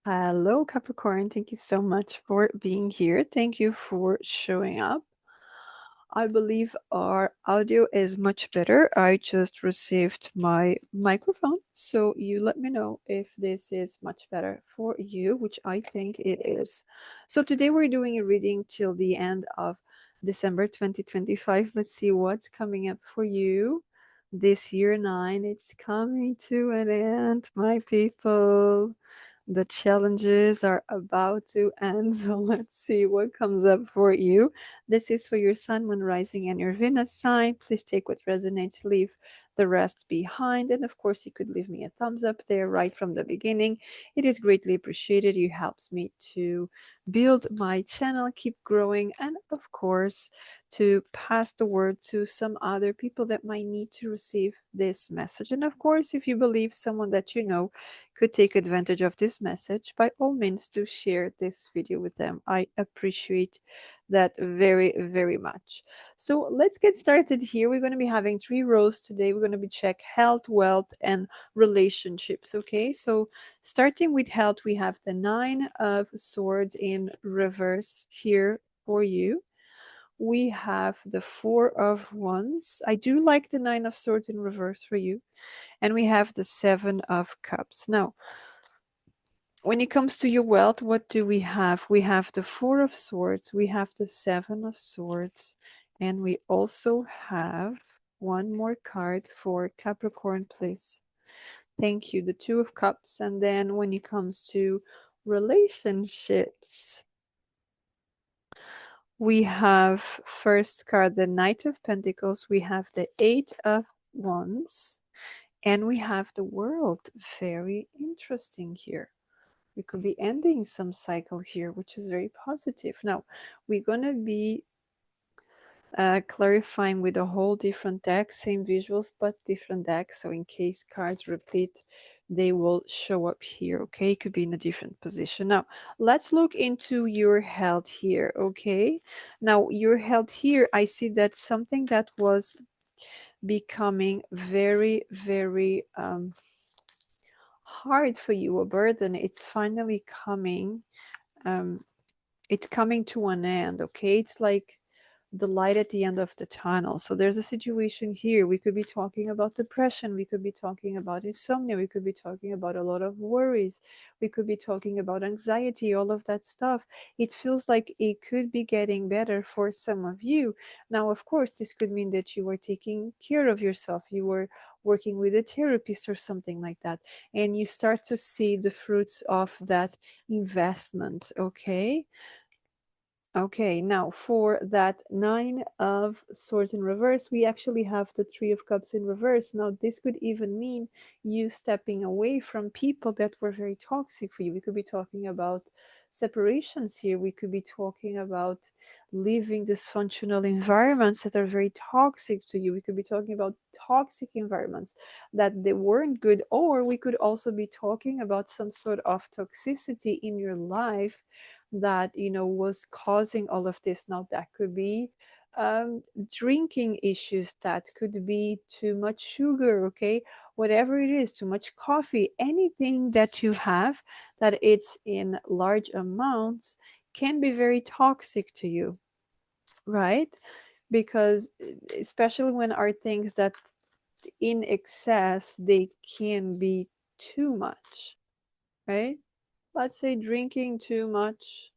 Hello, Capricorn. Thank you so much for being here. Thank you for showing up. I believe our audio is much better. I just received my microphone, so you let me know if this is much better for you, which I think it is. So today we're doing a reading till the end of December 2025. Let's see what's coming up for you. This year 9, it's coming to an end, my people. The challenges are about to end, so let's see what comes up for you. This is for your Sun, Moon, Rising, and your Venus sign. Please take what resonates, leave the rest behind. And of course, you could leave me a thumbs up there right from the beginning. It is greatly appreciated. It helps me to build my channel, keep growing, and of course, to pass the word to some other people that might need to receive this message. And of course, if you believe someone that you know could take advantage of this message, by all means do share this video with them. I appreciate that very, very much. So let's get started here. We're going to be having 3 rows today. We're going to be check health, wealth, and relationships. Okay, so starting with health, we have the 9 of Swords in reverse here for you. We have the 4 of Wands. I do like the 9 of Swords in reverse for you. And we have the 7 of Cups. Now, when it comes to your wealth, what do we have? We have the 4 of Swords, we have the 7 of Swords, and we also have one more card for Capricorn, please. Thank you. The 2 of Cups. And then when it comes to relationships, we have first card, the Knight of Pentacles, we have the 8 of Wands, and we have the World. Very interesting here. We could be ending some cycle here, which is very positive. Now, we're going to be clarifying with a whole different deck, same visuals, but different decks. So in case cards repeat, they will show up here, okay? It could be in a different position. Now, let's look into your health here, okay? Now, your health here, I see that something that was becoming very, very hard for you, a burden, it's finally coming. It's coming to an end, okay? It's like the light at the end of the tunnel. So there's a situation here. We could be talking about depression. We could be talking about insomnia. We could be talking about a lot of worries. We could be talking about anxiety, all of that stuff. It feels like it could be getting better for some of you. Now, of course, this could mean that you were taking care of yourself. You were working with a therapist or something like that. And you start to see the fruits of that investment, okay? Okay, now for that 9 of Swords in reverse, we actually have the 3 of Cups in reverse. Now, this could even mean you stepping away from people that were very toxic for you. We could be talking about separations here. We could be talking about leaving dysfunctional environments that are very toxic to you. We could be talking about toxic environments that they weren't good, or we could also be talking about some sort of toxicity in your life that was causing all of this. Now that could be drinking issues, that could be too much sugar, okay, whatever it is, too much coffee, anything that you have that it's in large amounts can be very toxic to you, right? Because especially when are things that in excess, they can be too much, right? Let's say drinking too much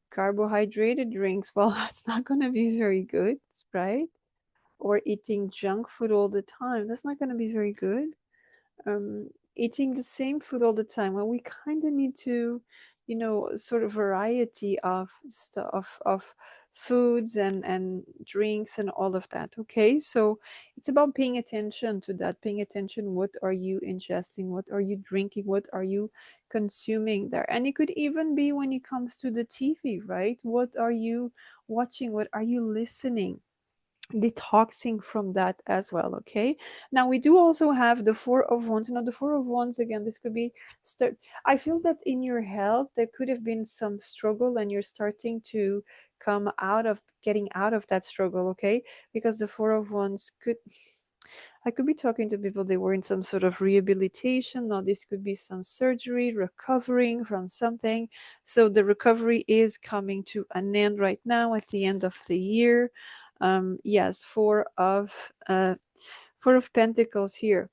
carbohydrated drinks, well, that's not going to be very good, right? Or eating junk food all the time, that's not going to be very good. Eating the same food all the time, well, we kind of need to, sort of variety of stuff, of foods and drinks and all of that, okay? So it's about paying attention to that, paying attention, what are you ingesting, what are you drinking, what are you consuming there. And it could even be when it comes to the TV, right? What are you watching, what are you listening, detoxing from that as well, okay? Now we do also have the 4 of Wands. Now the 4 of Wands, again, this could be I feel that in your health there could have been some struggle and you're starting to come out of getting out of that struggle, okay? Because the 4 of Wands could I could be talking to people, they were in some sort of rehabilitation. Now, this could be some surgery, recovering from something. So the recovery is coming to an end right now at the end of the year. Yes, Four of Pentacles here.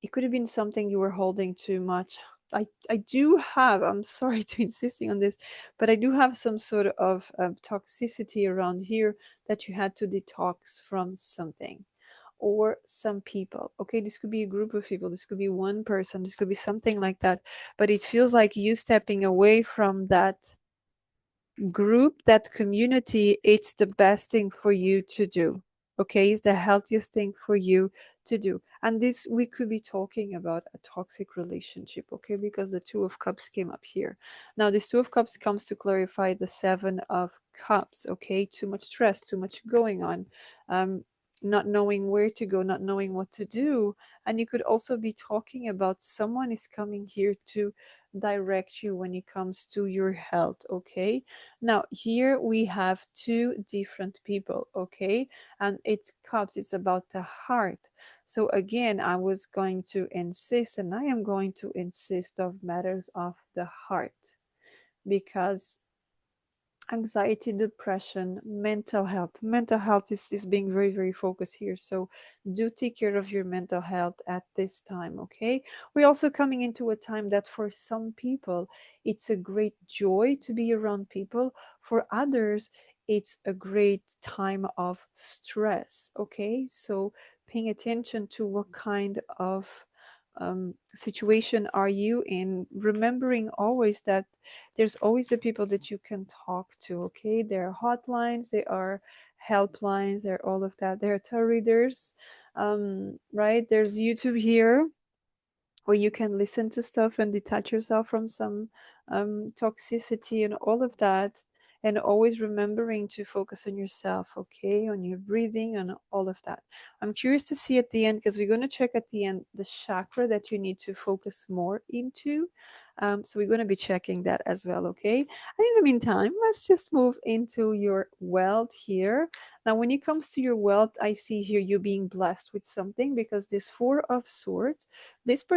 It could have been something you were holding too much. I do have, I'm sorry to insisting on this, but I do have some sort of toxicity around here that you had to detox from something or some people. Okay, this could be a group of people, this could be one person, this could be something like that. But it feels like you stepping away from that group, that community, it's the best thing for you to do. Okay, it's the healthiest thing for you to do. And this, we could be talking about a toxic relationship, okay, because the Two of Cups came up here. Now this Two of Cups comes to clarify the Seven of Cups. Okay, too much stress, too much going on, not knowing where to go, not knowing what to do. And you could also be talking about someone is coming here to direct you when it comes to your health. Okay, now here we have two different people. Okay, and it's cups, it's about the heart. So again, I was going to insist, and I am going to insist of matters of the heart, because anxiety, depression, mental health is being very, very focused here. So do take care of your mental health at this time. Okay, we're also coming into a time that for some people it's a great joy to be around people. For others, it's a great time of stress. Okay, so paying attention to what kind of situation are you in, remembering always that there's always the people that you can talk to. Okay, there are hotlines, there are helplines, there are all of that, there are tarot readers, right? There's YouTube here where you can listen to stuff and detach yourself from some toxicity and all of that. And always remembering to focus on yourself, okay, on your breathing and all of that. I'm curious to see at the end, because we're going to check at the end the chakra that you need to focus more into. So we're going to be checking that as well, okay? And in the meantime, let's just move into your wealth here. Now, when it comes to your wealth, I see here you being blessed with something, because this Four of Swords,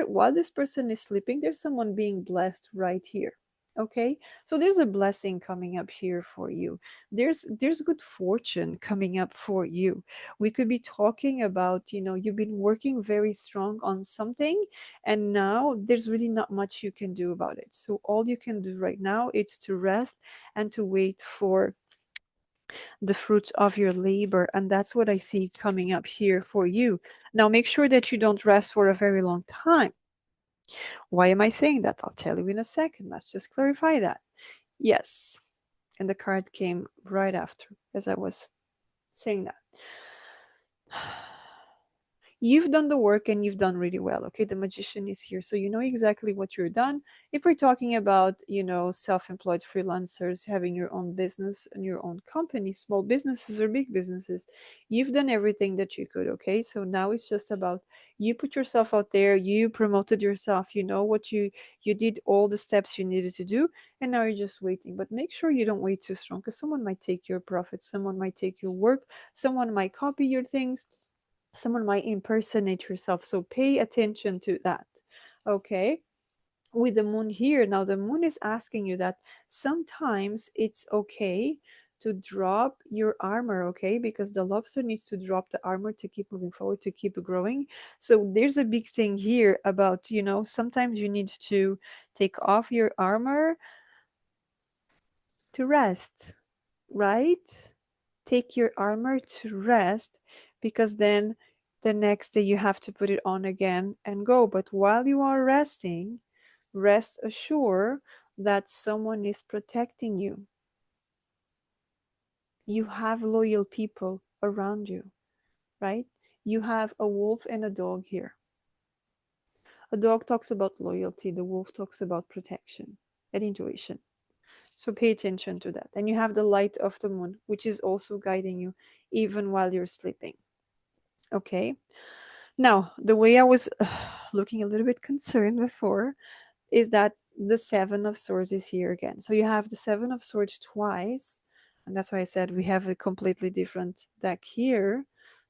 while this person is sleeping, there's someone being blessed right here. Okay, so there's a blessing coming up here for you. There's good fortune coming up for you. We could be talking about, you've been working very strong on something, and now there's really not much you can do about it. So all you can do right now is to rest and to wait for the fruits of your labor. And that's what I see coming up here for you. Now, make sure that you don't rest for a very long time. Why am I saying that? I'll tell you in a second. Let's just clarify that. Yes. And the card came right after as I was saying that. You've done the work and you've done really well. Okay, the magician is here, so you know exactly what you're done. If we're talking about, self-employed freelancers, having your own business and your own company, small businesses or big businesses, you've done everything that you could. Okay, so now it's just about, you put yourself out there, you promoted yourself, you know what you did, all the steps you needed to do, and now you're just waiting. But make sure you don't wait too strong, because someone might take your profit, someone might take your work, someone might copy your things, someone might impersonate yourself. So pay attention to that. Okay, with the moon here, now the moon is asking you that sometimes it's okay to drop your armor. Okay, because the lobster needs to drop the armor to keep moving forward, to keep growing. So there's a big thing here about, sometimes you need to take off your armor to rest, right? Take your armor to rest, because then the next day you have to put it on again and go. But while you are resting, rest assured that someone is protecting you. You have loyal people around you, right? You have a wolf and a dog here. A dog talks about loyalty, the wolf talks about protection and intuition. So pay attention to that. And you have the light of the moon, which is also guiding you even while you're sleeping. Okay. Now, the way I was looking a little bit concerned before is that the Seven of Swords is here again. So you have the Seven of Swords twice. And that's why I said we have a completely different deck here.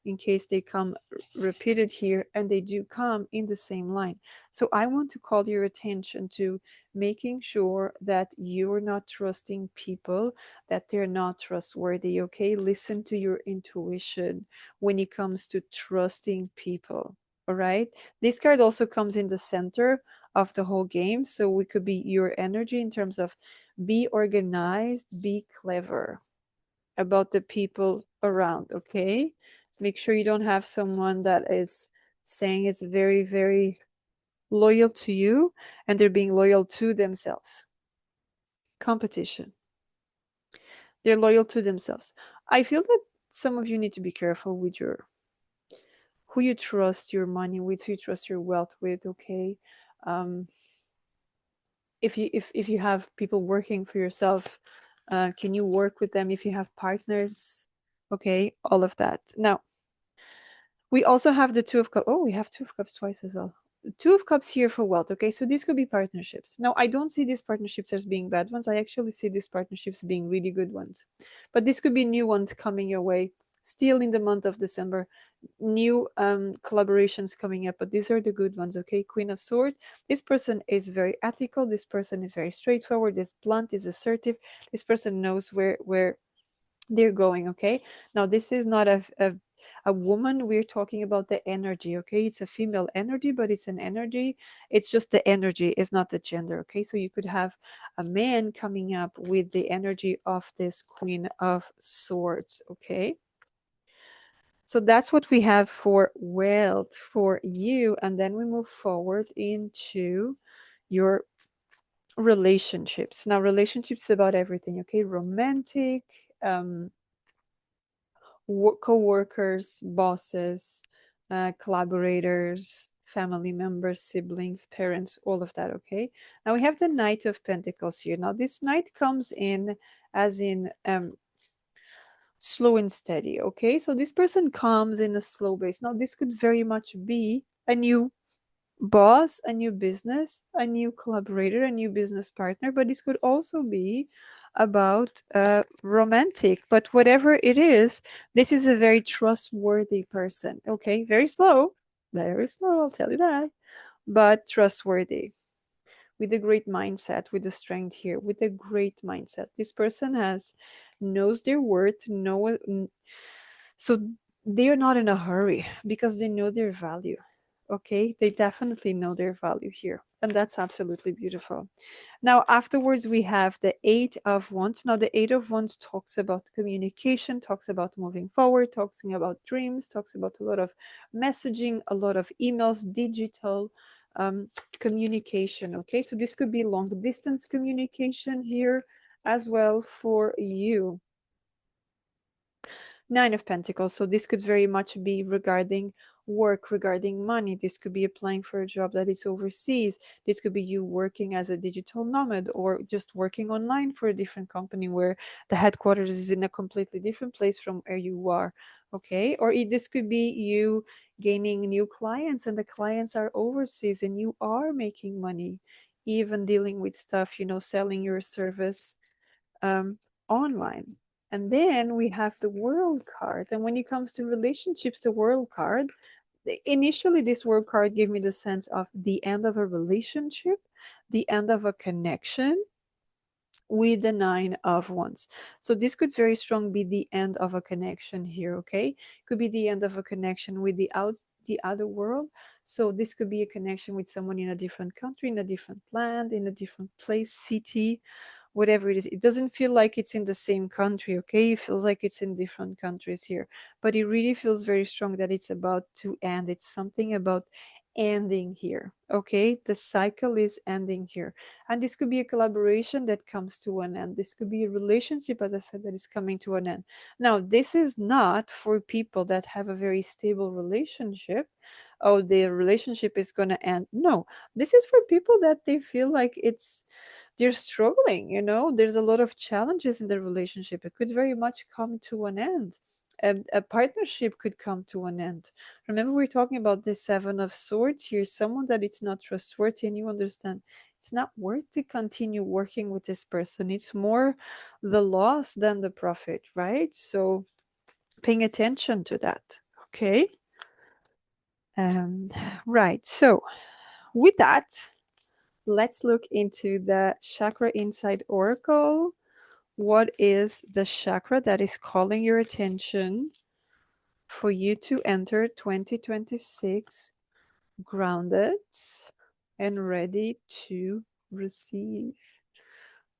in case they come repeated here, and they do come in the same line. So I want to call your attention to making sure that you're not trusting people, that they're not trustworthy, okay? Listen to your intuition when it comes to trusting people, all right? This card also comes in the center of the whole game, so we could be your energy in terms of be organized, be clever about the people around, okay? Make sure you don't have someone that is saying it's very, very loyal to you and they're being loyal to themselves. Competition. They're loyal to themselves. I feel that some of you need to be careful with your who you trust your money with, who you trust your wealth with, okay? Um, if you have people working for yourself, can you work with them? If you have partners, okay, all of that. Now, we also have the Two of Cups. Oh, we have Two of Cups twice as well. Two of Cups here for wealth. Okay, so these could be partnerships. Now, I don't see these partnerships as being bad ones. I actually see these partnerships being really good ones. But this could be new ones coming your way. Still in the month of December, new collaborations coming up. But these are the good ones. Okay, Queen of Swords. This person is very ethical. This person is very straightforward. Is blunt. Is assertive. This person knows where they're going. Okay, now this is not a woman. We're talking about the energy. Okay, it's a female energy, but it's an energy. It's just the energy, it's not the gender. Okay, so you could have a man coming up with the energy of this Queen of Swords. Okay, so that's what we have for wealth for you, and then we move forward into your relationships. Now relationships about everything. Okay, romantic, co-workers, bosses, collaborators, family members, siblings, parents, all of that. Okay, now we have the Knight of Pentacles here. Now this knight comes in as in slow and steady. Okay, so this person comes in a slow base. Now this could very much be a new boss, a new business, a new collaborator, a new business partner, but this could also be about romantic. But whatever it is, this is a very trustworthy person. Okay, very slow, I'll tell you that, but trustworthy, with a great mindset, with the strength here, with a great mindset. This person knows their worth, so they're not in a hurry because they know their value. Okay, they definitely know their value here, and that's absolutely beautiful. Now afterwards we have the Eight of Wands. Now the Eight of Wands talks about communication, talks about moving forward, talking about dreams, talks about a lot of messaging, a lot of emails, digital communication. Okay, so this could be long distance communication here as well for you. Nine of Pentacles. So this could very much be regarding work, regarding money. This could be applying for a job that is overseas. This could be you working as a digital nomad or just working online for a different company where the headquarters is in a completely different place from where you are. Okay, or this could be you gaining new clients and the clients are overseas and you are making money, even dealing with stuff, selling your service online. And then we have the World card. And when it comes to relationships, the World card, initially this World card gave me the sense of the end of a relationship, the end of a connection with the Nine of Wands. So this could very strong be the end of a connection here, okay? Could be the end of a connection with the other world. So this could be a connection with someone in a different country, in a different land, in a different place, city, whatever it is. It doesn't feel like it's in the same country, okay? It feels like it's in different countries here, but it really feels very strong that it's about to end. It's something about ending here, okay? The cycle is ending here, and this could be a collaboration that comes to an end. This could be a relationship, as I said, that is coming to an end. Now this is not for people that have a very stable relationship. Oh, the relationship is going to end. No, this is for people that they feel like they're struggling. There's a lot of challenges in the relationship. It could very much come to an end. A partnership could come to an end. Remember, we're talking about the Seven of Swords here, someone that it's not trustworthy, and you understand it's not worth to continue working with this person. It's more the loss than the profit, right? So paying attention to that. Okay. Right. So with that, let's look into the Chakra Insight Oracle. What is the chakra that is calling your attention for you to enter 2026 grounded and ready to receive?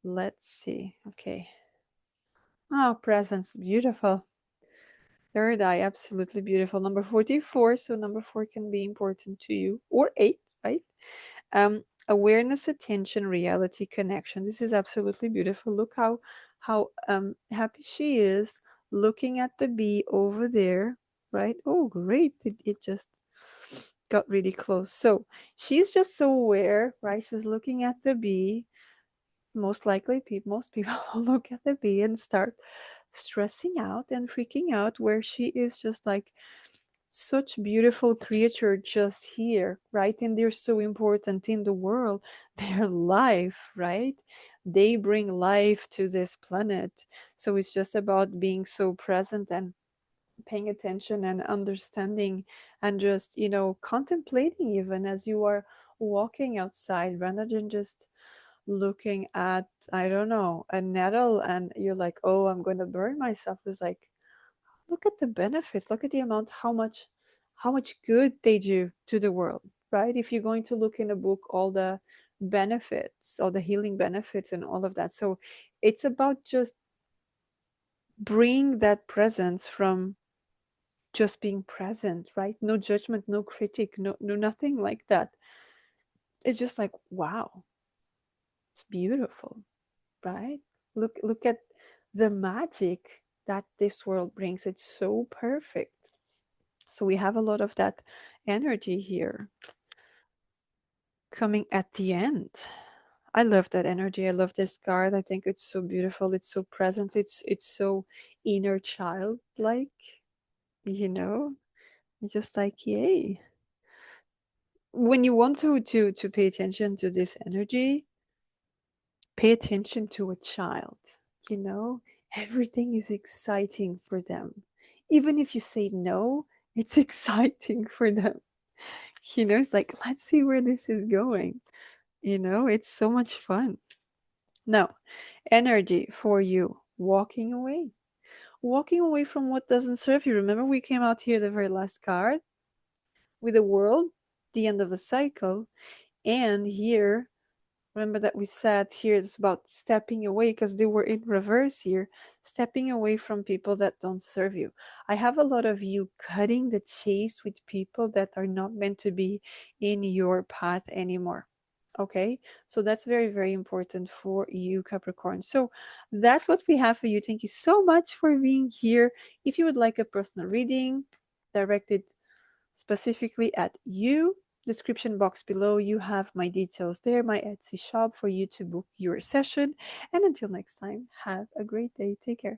Let's see. Okay. Oh, presence. Beautiful. Third eye. Absolutely beautiful. Number 44. So number 4 can be important to you. Or 8, right? Awareness, attention, reality, connection. This is absolutely beautiful. Look how happy she is looking at the bee over there, right? Oh, great. It just got really close. So she's just so aware, right? She's looking at the bee. Most likely, most people look at the bee and start stressing out and freaking out, where she is just like such beautiful creature just here, right? And they're so important in the world. They're life, right? They bring life to this planet. So it's just about being so present and paying attention and understanding and just, contemplating even as you are walking outside, rather than just looking at, I don't know, a nettle and you're like, oh, I'm going to burn myself. It's like, look at the benefits, look at the amount, how much good they do to the world, right? If you're going to look in a book, all the benefits, all the healing benefits and all of that. So it's about just bring that presence from just being present, right? No judgment, no critic, no nothing like that. It's just like, wow, it's beautiful, right? Look at the magic that this world brings. It's so perfect. So we have a lot of that energy here coming at the end. I love that energy. I love this card. I think it's so beautiful. It's so present. It's so inner child like, you know? Just like, yay. When you want to pay attention to this energy, pay attention to a child, you know? Everything is exciting for them. Even if you say no, it's exciting for them. It's like, let's see where this is going. It's so much fun. Now, energy for you, walking away from what doesn't serve you. Remember, we came out here the very last card with the world, the end of a cycle. And here, remember that we said here it's about stepping away because they were in reverse here, stepping away from people that don't serve you. I have a lot of you cutting the chase with people that are not meant to be in your path anymore. Okay, so that's very, very important for you, Capricorn. So that's what we have for you. Thank you so much for being here. If you would like a personal reading directed specifically at you, description box below, you have my details there, my Etsy shop for you to book your session. And until next time, have a great day. Take care.